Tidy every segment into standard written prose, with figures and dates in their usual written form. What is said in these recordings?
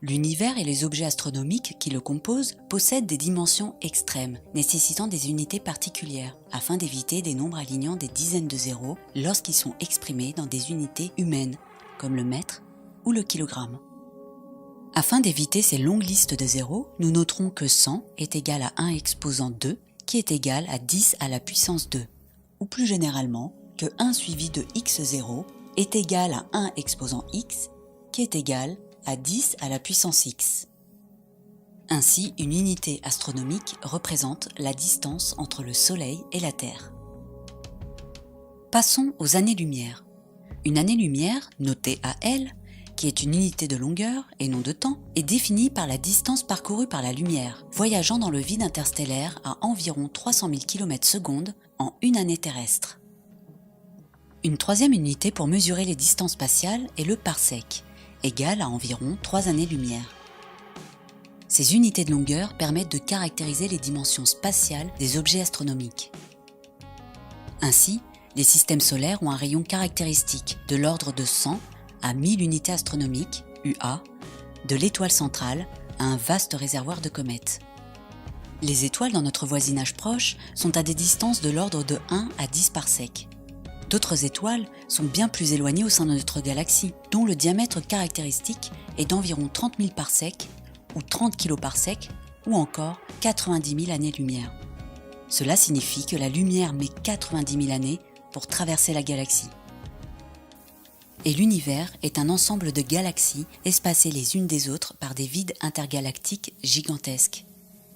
L'univers et les objets astronomiques qui le composent possèdent des dimensions extrêmes, nécessitant des unités particulières, afin d'éviter des nombres alignant des dizaines de zéros lorsqu'ils sont exprimés dans des unités humaines, comme le mètre ou le kilogramme. Afin d'éviter ces longues listes de zéros, nous noterons que 100 est égal à 1 exposant 2, qui est égal à 10 à la puissance 2, ou plus généralement, que 1 suivi de x0 est égal à 1 exposant x, qui est égal à 10 à la puissance x. Ainsi, une unité astronomique représente la distance entre le Soleil et la Terre. Passons aux années-lumière. Une année-lumière, notée à L, qui est une unité de longueur et non de temps, est définie par la distance parcourue par la lumière, voyageant dans le vide interstellaire à environ 300 000 km/s en une année terrestre. Une troisième unité pour mesurer les distances spatiales est le parsec, égal à environ 3 années-lumière. Ces unités de longueur permettent de caractériser les dimensions spatiales des objets astronomiques. Ainsi, les systèmes solaires ont un rayon caractéristique de l'ordre de 100 à 1000 unités astronomiques, UA, de l'étoile centrale à un vaste réservoir de comètes. Les étoiles dans notre voisinage proche sont à des distances de l'ordre de 1 à 10 parsecs. D'autres étoiles sont bien plus éloignées au sein de notre galaxie, dont le diamètre caractéristique est d'environ 30 000 parsecs ou 30 kiloparsecs ou encore 90 000 années-lumière. Cela signifie que la lumière met 90 000 années pour traverser la galaxie. Et l'univers est un ensemble de galaxies espacées les unes des autres par des vides intergalactiques gigantesques,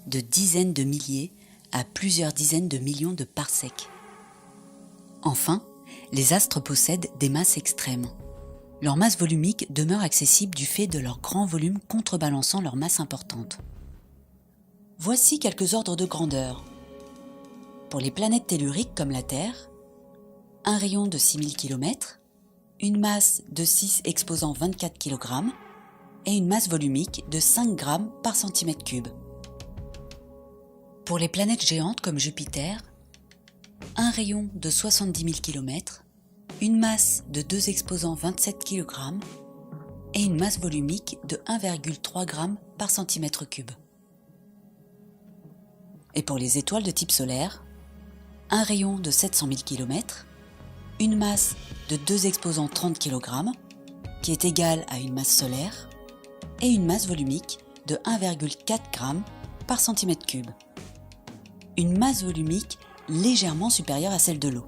de dizaines de milliers à plusieurs dizaines de millions de parsecs. Enfin, les astres possèdent des masses extrêmes. Leur masse volumique demeure accessible du fait de leur grand volume contrebalançant leur masse importante. Voici quelques ordres de grandeur. Pour les planètes telluriques comme la Terre, un rayon de 6000 km, une masse de 6 exposant 24 kg et une masse volumique de 5 g par cm3. Pour les planètes géantes comme Jupiter, un rayon de 70 000 km, une masse de 2 exposant 27 kg et une masse volumique de 1,3 g par cm3. Et pour les étoiles de type solaire, un rayon de 700 000 km, une masse de 2 exposant 30 kg, qui est égale à une masse solaire, et une masse volumique de 1,4 g par cm3. Une masse volumique légèrement supérieure à celle de l'eau.